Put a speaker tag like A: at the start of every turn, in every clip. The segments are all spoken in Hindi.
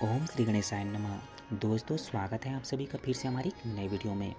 A: ओम श्री गणेशाय नमः। दोस्तों स्वागत है आप सभी का फिर से हमारी नई वीडियो में।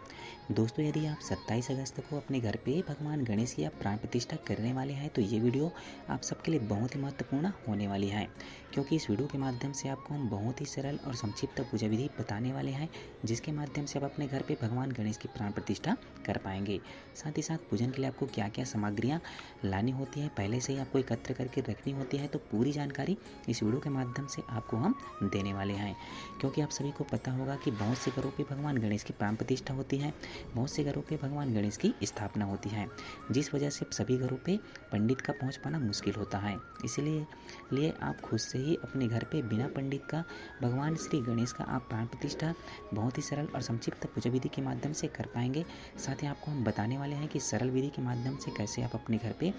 A: दोस्तों यदि आप 27 अगस्त को अपने घर पे भगवान गणेश की आप प्राण प्रतिष्ठा करने वाले हैं तो ये वीडियो आप सबके लिए बहुत ही महत्वपूर्ण होने वाली है, क्योंकि इस वीडियो के माध्यम से आपको हम बहुत ही सरल और संक्षिप्त पूजा विधि बताने वाले हैं, जिसके माध्यम से आप अपने घर पे भगवान गणेश की प्राण प्रतिष्ठा कर पाएंगे। साथ ही साथ पूजन के लिए आपको क्या क्या सामग्रियाँ लानी होती है, पहले से ही आपको एकत्र करके रखनी होती है, तो पूरी जानकारी इस वीडियो के माध्यम से आपको हम देने वाले हैं। क्योंकि आप सभी को पता होगा कि बहुत से घरों पे भगवान गणेश की प्राण प्रतिष्ठा होती है, बहुत से घरों पे भगवान गणेश की स्थापना होती है, जिस वजह से सभी घरों पे पंडित का पहुंच पाना मुश्किल होता है। इसलिए आप खुद से ही अपने घर पे बिना पंडित का भगवान श्री गणेश का आप प्राण प्रतिष्ठा बहुत ही सरल और संक्षिप्त पूजा विधि के माध्यम से कर पाएंगे। साथ ही आपको हम बताने वाले हैं कि सरल विधि के माध्यम से कैसे आप अपने घर पे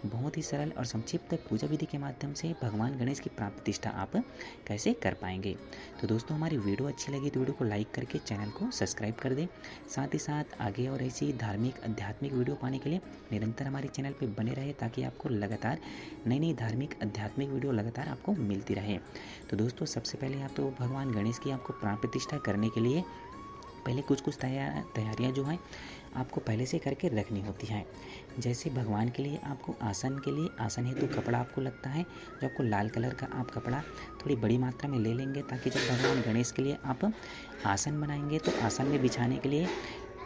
A: बहुत ही सरल और संक्षिप्त पूजा विधि के माध्यम से भगवान गणेश की प्राण प्रतिष्ठा आप कैसे कर पाएंगे। तो दोस्तों हमारी वीडियो अच्छी लगी तो वीडियो को लाइक करके चैनल को सब्सक्राइब कर दें। साथ ही साथ आगे और ऐसी धार्मिक आध्यात्मिक वीडियो पाने के लिए निरंतर हमारे चैनल पे बने रहे, ताकि आपको लगातार नई नई धार्मिक आध्यात्मिक वीडियो लगातार आपको मिलती रहे। तो दोस्तों सबसे पहले आप तो भगवान गणेश की आपको प्राण प्रतिष्ठा करने के लिए पहले कुछ तैयारियां जो हैं आपको पहले से करके रखनी होती हैं। जैसे भगवान के लिए आपको आसन हेतु कपड़ा आपको लगता है, जो आपको लाल कलर का आप कपड़ा थोड़ी बड़ी मात्रा में ले लेंगे, ताकि जब भगवान गणेश के लिए आप आसन बनाएंगे तो आसन में बिछाने के लिए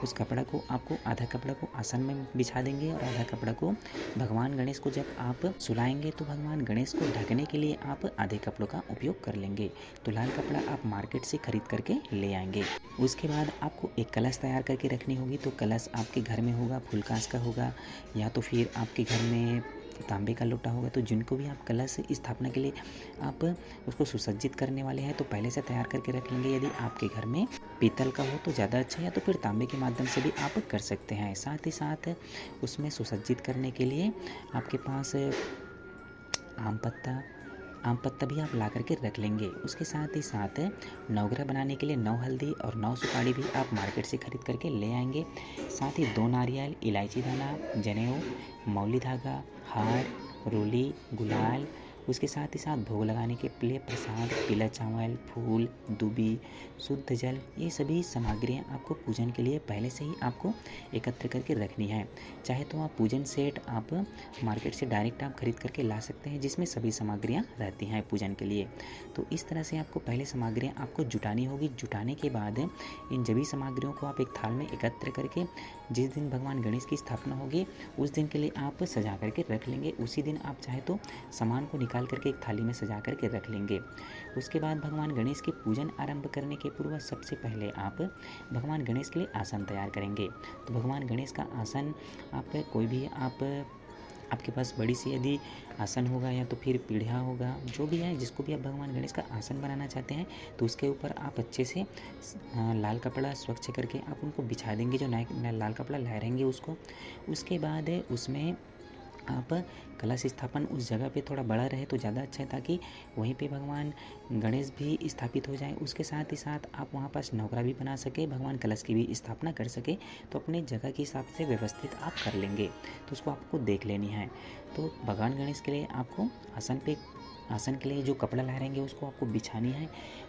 A: उस कपड़ा को आपको आधा कपड़ा को आसन में बिछा देंगे और आधा कपड़ा को भगवान गणेश को जब आप सुलाएंगे तो भगवान गणेश को ढकने के लिए आप आधे कपड़ों का उपयोग कर लेंगे। तो लाल कपड़ा आप मार्केट से खरीद करके ले आएंगे। उसके बाद आपको एक कलश तैयार करके रखनी होगी। तो कलश आपके घर में होगा, फूल कांच का होगा, या तो फिर आपके घर में तांबे का लोटा होगा। तो जिनको भी आप कलश स्थापना के लिए आप उसको सुसज्जित करने वाले हैं तो पहले से तैयार करके रख लेंगे। यदि आपके घर में पीतल का हो तो ज़्यादा अच्छा, या तो फिर तांबे के माध्यम से भी आप कर सकते हैं। साथ ही साथ उसमें सुसज्जित करने के लिए आपके पास आम पत्ता भी आप ला करके रख लेंगे। उसके साथ ही साथ नवग्रह बनाने के लिए 9 हल्दी और 9 सुपारी भी आप मार्केट से खरीद करके ले आएंगे। साथ ही 2 नारियल, इलायची दाना, जनेऊ, मौली धागा, हार, रोली, गुलाल, उसके साथ ही साथ भोग लगाने के लिए प्रसाद, पीला चावल, फूल, दूबी, शुद्ध जल, ये सभी सामग्रियाँ आपको पूजन के लिए पहले से ही आपको एकत्र करके रखनी है। चाहे तो आप पूजन सेट आप मार्केट से डायरेक्ट आप खरीद करके ला सकते हैं, जिसमें सभी सामग्रियाँ रहती हैं पूजन के लिए। तो इस तरह से आपको पहले सामग्रियाँ आपको जुटानी होगी। जुटाने के बाद इन सभी सामग्रियों को आप एक थाल में एकत्र करके जिस दिन भगवान गणेश की स्थापना होगी उस दिन के लिए आप सजा करके रख लेंगे। उसी दिन आप चाहे तो सामान को निकाल करके एक थाली में सजा करके रख लेंगे। उसके बाद भगवान गणेश के पूजन आरंभ करने के पूर्व सबसे पहले आप भगवान गणेश के लिए आसन तैयार करेंगे। तो भगवान गणेश का आसन आप कोई भी आपके पास बड़ी सी यदि आसन होगा या तो फिर पीढ़ा होगा, जो भी है जिसको भी आप भगवान गणेश का आसन बनाना चाहते हैं, तो उसके ऊपर आप अच्छे से लाल कपड़ा स्वच्छ करके आप उनको बिछा देंगे। जो नया लाल कपड़ा लाए रहेंगे उसको, उसके बाद उसमें आप कलश स्थापन उस जगह पे थोड़ा बड़ा रहे तो ज़्यादा अच्छा है, ताकि वहीं पे भगवान गणेश भी स्थापित हो जाए। उसके साथ ही साथ आप वहाँ पास नवग्रह भी बना सके, भगवान कलश की भी स्थापना कर सके, तो अपने जगह के हिसाब से व्यवस्थित आप कर लेंगे। तो उसको आपको देख लेनी है। तो भगवान गणेश के लिए आपको आसन के लिए जो कपड़ा लाए रहेंगे उसको आपको बिछानी है।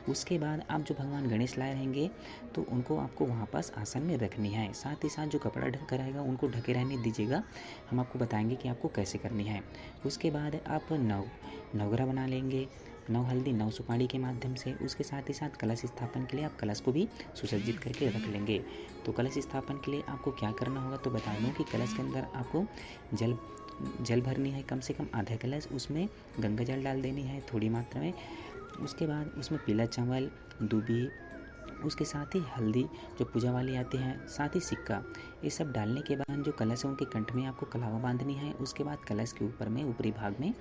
A: उसके बाद आप जो भगवान गणेश लाए रहेंगे तो उनको आपको वहाँ पास आसन में रखनी है। साथ ही साथ जो कपड़ा ढका रहेगा उनको ढके रहने दीजिएगा। हम आपको बताएंगे कि आपको कैसे करनी है। उसके बाद आप नवग्रह बना लेंगे, 9 हल्दी 9 सुपारी के माध्यम से। उसके साथ ही साथ कलश स्थापन के लिए आप कलश को भी सुसज्जित करके रख लेंगे। तो कलश स्थापन के लिए आपको क्या करना होगा तो बता दूँ कि कलश के अंदर आपको जल भरनी है, कम से कम आधा कलश, उसमें गंगा जल डाल देनी है थोड़ी मात्रा में। उसके बाद उसमें पीला चावल, दूबी, उसके साथ ही हल्दी जो पूजा वाली आती हैं, साथ ही सिक्का, ये सब डालने के बाद जो कलश है उनके कंठ में आपको कलावा बांधनी है। उसके बाद कलश के ऊपर में ऊपरी भाग में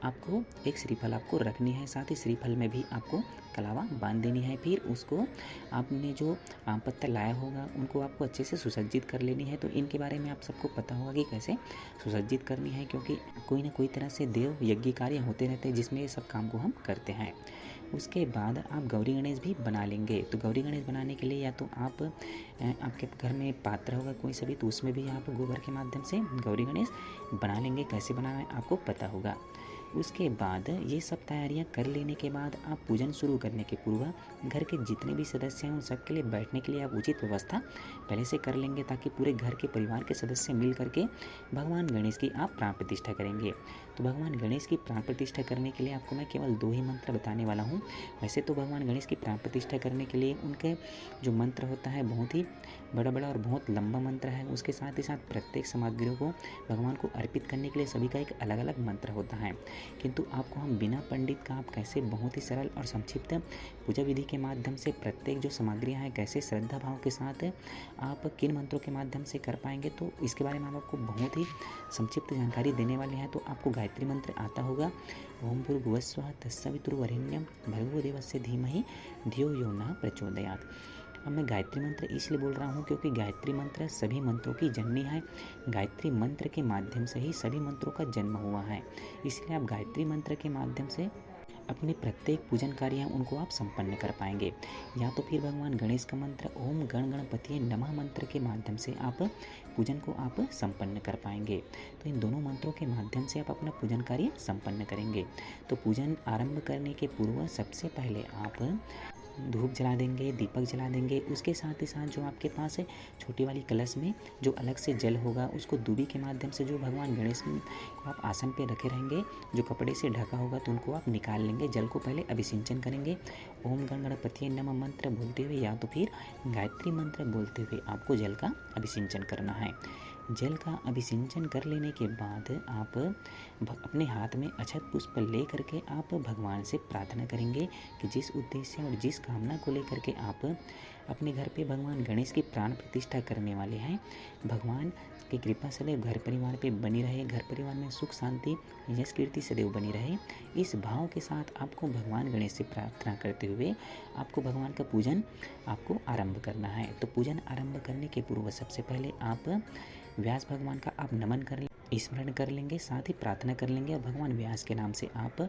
A: आपको एक श्रीफल आपको रखनी है, साथ ही श्रीफल में भी आपको कलावा बांध देनी है। फिर उसको आपने जो आम पत्ता लाया होगा उनको आपको अच्छे से सुसज्जित कर लेनी है। तो इनके बारे में आप सबको पता होगा कि कैसे सुसज्जित करनी है, क्योंकि कोई ना कोई तरह से देव यज्ञ कार्य होते रहते हैं जिसमें ये सब काम को हम करते हैं। उसके बाद आप गौरी गणेश भी बना लेंगे। तो गौरी गणेश बनाने के लिए या तो आप आपके घर में पात्र होगा कोई सा भी, तो उसमें भी आप गोबर के माध्यम से गौरी गणेश बना लेंगे। कैसे बनाना है आपको पता होगा। उसके बाद ये सब तैयारियां कर लेने के बाद आप पूजन शुरू करने के पूर्व घर के जितने भी सदस्य हैं उन सबके लिए बैठने के लिए आप उचित व्यवस्था पहले से कर लेंगे, ताकि पूरे घर के परिवार के सदस्य मिल करके भगवान गणेश की आप प्राण प्रतिष्ठा करेंगे। तो भगवान गणेश की प्राण प्रतिष्ठा करने के लिए आपको मैं केवल 2 ही मंत्र बताने वाला हूँ। वैसे तो भगवान गणेश की प्राण प्रतिष्ठा करने के लिए उनके जो मंत्र होता है बहुत ही बड़ा बड़ा और बहुत लंबा मंत्र है। उसके साथ ही साथ प्रत्येक सामग्रियों को भगवान को अर्पित करने के लिए सभी का एक अलग अलग मंत्र होता है, किंतु आपको हम बिना पंडित का आप कैसे बहुत ही सरल और संक्षिप्त पूजा विधि के माध्यम से प्रत्येक जो सामग्रियाँ हैं कैसे श्रद्धा भाव के साथ आप किन मंत्रों के माध्यम से कर पाएंगे, तो इसके बारे में हम आपको बहुत ही संक्षिप्त जानकारी देने वाले हैं। तो आपको गायत्री मंत्र आता होगा, ओम भूर्भुवस्वः तत्सवितुर्वरेण्यं भर्गो देवस्य धीमहि धियो यो नः प्रचोदयात्। अब मैं गायत्री मंत्र इसलिए बोल रहा हूँ क्योंकि गायत्री मंत्र सभी मंत्रों की जननी है। गायत्री मंत्र के माध्यम से ही सभी मंत्रों का जन्म हुआ है, इसलिए आप गायत्री मंत्र के माध्यम से अपने प्रत्येक पूजन कार्य उनको आप संपन्न कर पाएंगे। या तो फिर भगवान गणेश का मंत्र ओम गण गणपतिये नमः मंत्र के माध्यम से आप पूजन को आप संपन्न कर पाएंगे। तो इन दोनों मंत्रों के माध्यम से आप अपना पूजन कार्य संपन्न करेंगे। तो पूजन आरंभ करने के पूर्व सबसे पहले आप धूप जला देंगे, दीपक जला देंगे। उसके साथ ही साथ जो आपके पास है छोटी वाली कलश में जो अलग से जल होगा उसको दूबी के माध्यम से जो भगवान गणेश को आप आसन पे रखे रहेंगे, जो कपड़े से ढका होगा तो उनको आप निकाल लेंगे। जल को पहले अभिसिंचन करेंगे। ओम गण गणपतिये नमः मंत्र बोलते हुए या तो फिर गायत्री मंत्र बोलते हुए आपको जल का अभिसिंचन करना है। जल का अभिसिंचन कर लेने के बाद आप अपने हाथ में अक्षत पुष्प ले करके आप भगवान से प्रार्थना करेंगे कि जिस उद्देश्य और जिस कामना को लेकर के आप अपने घर पे भगवान गणेश की प्राण प्रतिष्ठा करने वाले हैं, भगवान की कृपा सदैव घर परिवार पे बनी रहे, घर परिवार में सुख शांति यश कीर्ति सदैव बनी रहे, इस भाव के साथ आपको भगवान गणेश से प्रार्थना करते हुए आपको भगवान का पूजन आपको आरंभ करना है। तो पूजन आरंभ करने के पूर्व सबसे पहले आप व्यास भगवान का आप नमन कर स्मरण कर लेंगे, साथ ही प्रार्थना कर लेंगे और भगवान व्यास के नाम से आप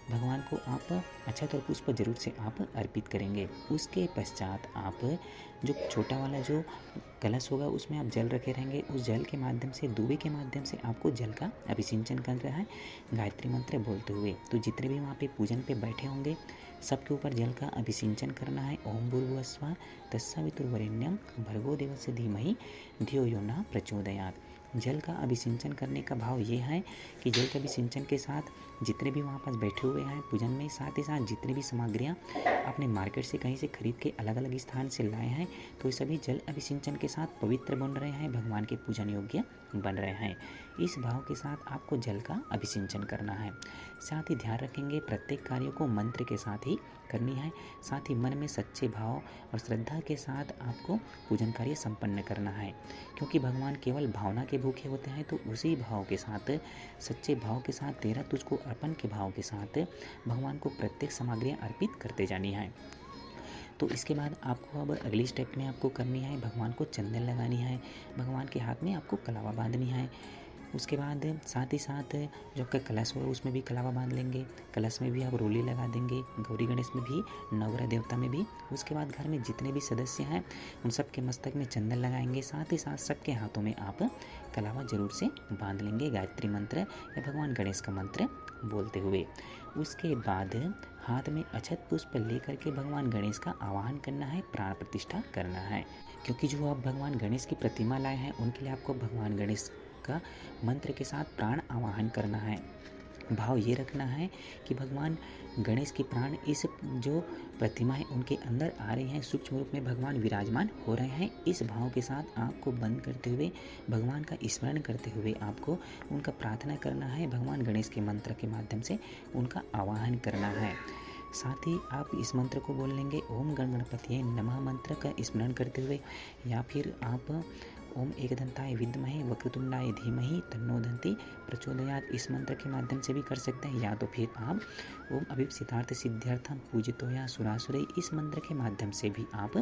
A: भगवान को आप अक्षत और पुष्प जरूर से आप अर्पित करेंगे। उसके पश्चात आप जो छोटा वाला जो कलश होगा उसमें आप जल रखे रहेंगे। उस जल के माध्यम से दूबी के माध्यम से आपको जल का अभिसिंचन करना है गायत्री मंत्र बोलते हुए। तो जितने भी वहाँ पे पूजन पे बैठे होंगे सबके ऊपर जल का अभिसिंचन करना है। ओम भूर्भुवस्वः तत्सवितुर्वरेण्यं भर्गो देवस्य धीमहि धियो यो नः प्रचोदयात्। जल का अभिसिंचन करने का भाव ये है कि जल के अभिसिंचन के साथ जितने भी वहाँ पास बैठे हुए हैं पूजन में, साथ ही साथ जितने भी सामग्रियाँ आपने मार्केट से कहीं से खरीद के अलग अलग स्थान से लाए हैं तो ये सभी जल अभिसिंचन के साथ पवित्र बन रहे हैं, भगवान के पूजन योग्य बन रहे हैं। इस भाव के साथ आपको जल का अभिसिंचन करना है। साथ ही ध्यान रखेंगे प्रत्येक कार्य को मंत्र के साथ ही करनी है, साथ ही मन में सच्चे भाव और श्रद्धा के साथ आपको पूजन कार्य संपन्न करना है, क्योंकि भगवान केवल भावना के भूखे होते हैं। तो उसी भाव के साथ सच्चे भाव के साथ तेरा तुझको अर्पण के भाव के साथ भगवान को प्रत्येक सामग्रियाँ अर्पित करते जानी है। तो इसके बाद आपको अब अगली स्टेप में आपको करनी है भगवान को चंदन लगानी है, भगवान के हाथ में आपको कलावा बांधनी है। उसके बाद साथ ही साथ जो आपका कलश होगा उसमें भी कलावा बांध लेंगे, कलश में भी आप रोली लगा देंगे, गौरी गणेश में भी, नवग्रह देवता में भी। उसके बाद घर में जितने भी सदस्य हैं उन सब के मस्तक में चंदन लगाएंगे, साथ ही साथ सबके हाथों में आप कलावा जरूर से बांध लेंगे गायत्री मंत्र या भगवान गणेश का मंत्र बोलते हुए। उसके बाद हाथ में अक्षत पुष्प लेकर के भगवान गणेश का आवाहन करना है, प्राण प्रतिष्ठा करना है, क्योंकि जो आप भगवान गणेश की प्रतिमा लाए हैं उनके लिए आपको भगवान गणेश का मंत्र के साथ प्राण आवाहन करना है। भाव ये रखना है कि भगवान गणेश के प्राण इस जो प्रतिमा है उनके अंदर आ रही हैं, सूक्ष्म रूप में भगवान विराजमान हो रहे हैं। इस भाव के साथ आँख को बंद करते हुए भगवान का स्मरण करते हुए आपको उनका प्रार्थना करना है, भगवान गणेश के मंत्र के माध्यम से उनका आवाहन करना है। साथ ही आप इस मंत्र को बोल लेंगे ओम गण गणपतिये नमः मंत्र का स्मरण करते हुए, या फिर आप ओम एकदंताय विद्महे वक्रतुंडाय धीमहि तन्नो दन्ति प्रचोदयात् इस मंत्र के माध्यम से भी कर सकते हैं, या तो फिर आप ओम अभीप्सितार्थ सिद्ध्यर्थम पूजितो या सुरासुरै इस मंत्र के माध्यम से भी आप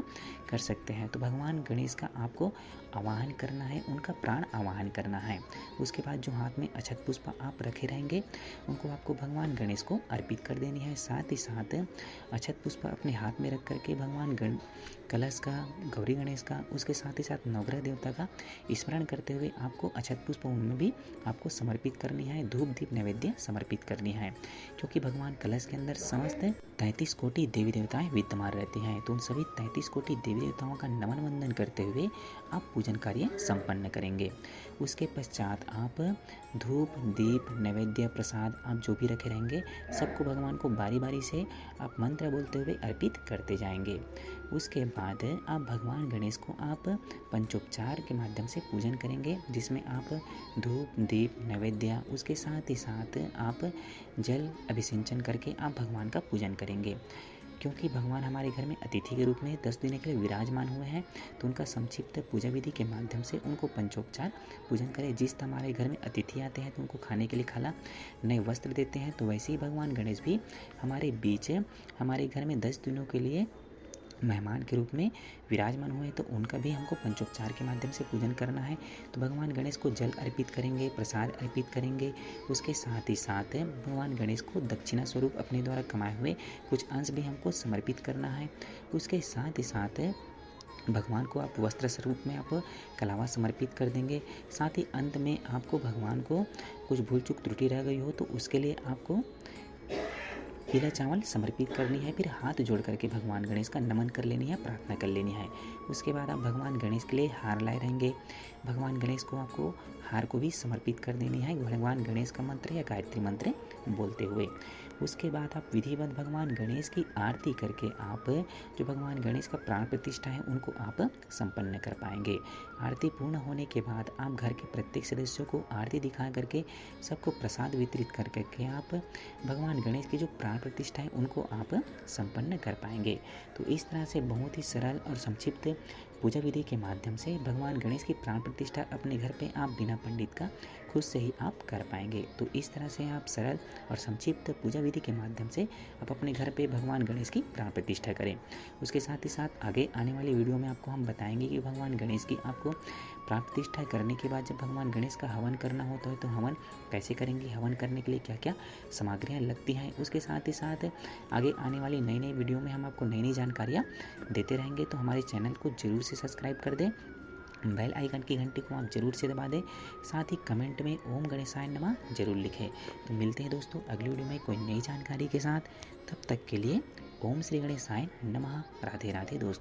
A: कर सकते हैं। तो भगवान गणेश का आपको आवाहन करना है, उनका प्राण आवाहन करना है। उसके बाद जो हाथ में अक्षत पुष्प आप रखे रहेंगे उनको आपको भगवान गणेश को अर्पित कर देनी है। साथ ही साथ अक्षत पुष्प अपने हाथ में रख करके भगवान कलश का, गौरी गणेश का, उसके साथ ही साथ नवग्रह देवता का का स्मरण करते हुए आपको अक्षत पुष्प उनमें भी आपको समर्पित करनी है, धूप दीप नैवेद्य समर्पित करनी है। क्योंकि भगवान कलश के अंदर समस्त 33 कोटि देवी देवताएं विद्यमान रहते हैं, तो उन सभी 33 कोटि देवी देवताओं का नमन वंदन करते हुए आप पूजन कार्य संपन्न करेंगे। उसके पश्चात आप धूप दीप नैवेद्य प्रसाद आप जो भी रखे रहेंगे सबको भगवान को बारी बारी से आप मंत्र बोलते हुए अर्पित करते जाएंगे। उसके बाद आप भगवान गणेश को आप पंचोपचार के माध्यम से पूजन करेंगे, जिसमें आप धूप दीप नैवेद्य उसके साथ ही साथ आप जल अभिषेचन करके आप भगवान का पूजन करेंगे। क्योंकि भगवान हमारे घर में अतिथि के रूप में 10 दिनों के लिए विराजमान हुए हैं, तो उनका संक्षिप्त पूजा विधि के माध्यम से उनको पंचोपचार पूजन करें। जिस तरह हमारे घर में अतिथि आते हैं तो उनको खाने के लिए खाना नए वस्त्र देते हैं, तो वैसे ही भगवान गणेश भी हमारे बीच हमारे घर में 10 दिनों के लिए मेहमान के रूप में विराजमान हुए, तो उनका भी हमको पंचोपचार के माध्यम से पूजन करना है। तो भगवान गणेश को जल अर्पित करेंगे, प्रसाद अर्पित करेंगे। उसके साथ ही साथ भगवान गणेश को दक्षिणा स्वरूप अपने द्वारा कमाए हुए कुछ अंश भी हमको समर्पित करना है। उसके साथ ही साथ भगवान को आप वस्त्र स्वरूप में आप कलावा समर्पित कर देंगे। साथ ही अंत में आपको भगवान को कुछ भूल चूक त्रुटि रह गई हो तो उसके लिए आपको पीला चावल समर्पित करनी है। फिर हाथ जोड़ करके भगवान गणेश का नमन कर लेनी है, प्रार्थना कर लेनी है। उसके बाद आप भगवान गणेश के लिए हार लाए रहेंगे। भगवान गणेश को आपको हार को भी समर्पित कर देनी है भगवान गणेश का मंत्र या गायत्री मंत्र बोलते हुए। उसके बाद आप विधिवत भगवान गणेश की आरती करके आप जो भगवान गणेश का प्राण प्रतिष्ठा है उनको आप संपन्न कर पाएंगे। आरती पूर्ण होने के बाद आप घर के प्रत्येक सदस्यों को आरती दिखा करके सबको प्रसाद वितरित कर करके आप भगवान गणेश की जो प्राण प्रतिष्ठा है उनको आप संपन्न कर पाएंगे। तो इस तरह से बहुत ही सरल और संक्षिप्त पूजा विधि के माध्यम से भगवान गणेश की प्राण प्रतिष्ठा अपने घर पे आप बिना पंडित का खुद से ही आप कर पाएंगे। तो इस तरह से आप सरल और संक्षिप्त पूजा विधि के माध्यम से आप अपने घर पे भगवान गणेश की प्राण प्रतिष्ठा करें। उसके साथ ही साथ आगे आने वाली वीडियो में आपको हम बताएंगे कि भगवान गणेश की आपको प्राण प्रतिष्ठा करने के बाद जब भगवान गणेश का हवन करना होता है तो हवन कैसे करेंगे, हवन करने के लिए क्या क्या सामग्रियाँ लगती हैं। उसके साथ ही साथ आगे आने वाली नई नई वीडियो में हम आपको नई नई जानकारियाँ देते रहेंगे। तो हमारे चैनल को जरूर से सब्सक्राइब कर दें, बेल आइकन की घंटी को आप जरूर से दबा दें, साथ ही कमेंट में ओम गणेशाय नमः जरूर लिखें। तो मिलते हैं दोस्तों अगली वीडियो में कोई नई जानकारी के साथ। तब तक के लिए ओम श्री गणेशाय नमः। राधे राधे दोस्तों।